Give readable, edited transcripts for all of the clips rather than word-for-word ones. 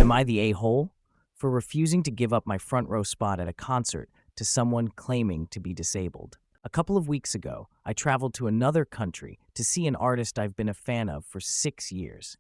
Am I the a-hole? For refusing to give up my front row spot at a concert to someone claiming to be disabled. A couple of weeks ago, I traveled to another country to see an artist I've been a fan of for 6 years.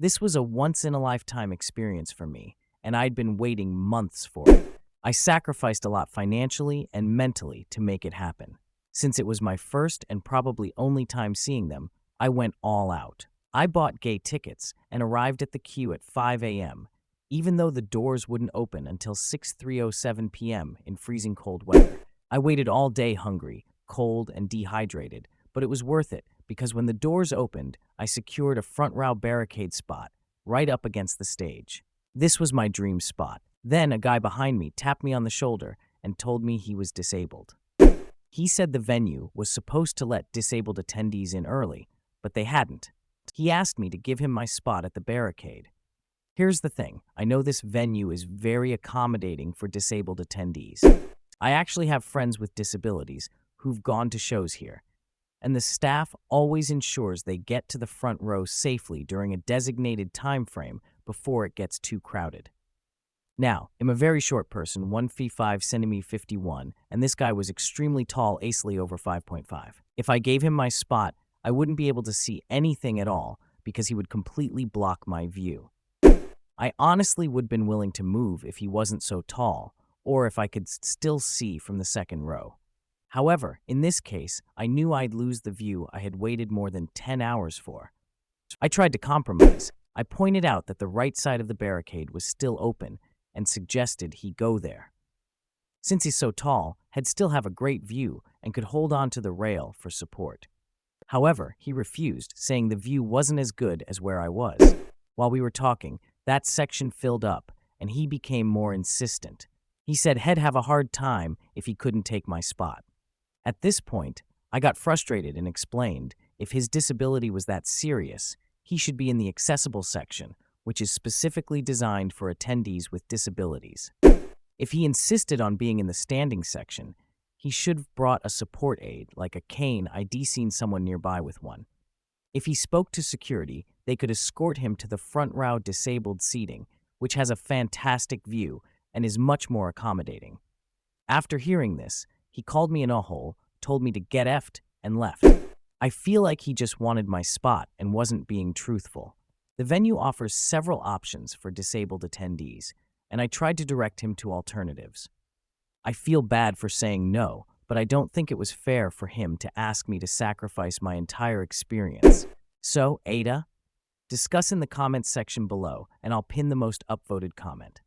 This was a once-in-a-lifetime experience for me, and I'd been waiting months for it. I sacrificed a lot financially and mentally to make it happen. Since it was my first and probably only time seeing them, I went all out. I bought gay tickets and arrived at the queue at 5 a.m., even though the doors wouldn't open until 6:07 p.m. in freezing cold weather. I waited all day hungry, cold, and dehydrated, but it was worth it because when the doors opened, I secured a front row barricade spot right up against the stage. This was my dream spot. Then a guy behind me tapped me on the shoulder and told me he was disabled. He said the venue was supposed to let disabled attendees in early, but they hadn't. He asked me to give him my spot at the barricade. Here's the thing, I know this venue is very accommodating for disabled attendees. I actually have friends with disabilities who've gone to shows here, and the staff always ensures they get to the front row safely during a designated time frame before it gets too crowded. Now, I'm a very short person, 1 feet 5 centimeters 51, and this guy was extremely tall, acely over 5.5. If I gave him my spot, I wouldn't be able to see anything at all because he would completely block my view. I honestly would have been willing to move if he wasn't so tall, or if I could still see from the second row. However, in this case, I knew I'd lose the view I had waited more than 10 hours for. I tried to compromise. I pointed out that the right side of the barricade was still open and suggested he go there. Since he's so tall, he'd still have a great view and could hold on to the rail for support. However, he refused, saying the view wasn't as good as where I was. While we were talking, that section filled up, and he became more insistent. He said he'd have a hard time if he couldn't take my spot. At this point, I got frustrated and explained if his disability was that serious, he should be in the accessible section, which is specifically designed for attendees with disabilities. If he insisted on being in the standing section, he should have brought a support aid like a cane. I'd seen someone nearby with one. If he spoke to security, they could escort him to the front row disabled seating, which has a fantastic view and is much more accommodating. After hearing this, he called me an a-hole, told me to get effed, and left. I feel like he just wanted my spot and wasn't being truthful. The venue offers several options for disabled attendees, and I tried to direct him to alternatives. I feel bad for saying no, but I don't think it was fair for him to ask me to sacrifice my entire experience. So, AITA, discuss in the comments section below, and I'll pin the most upvoted comment.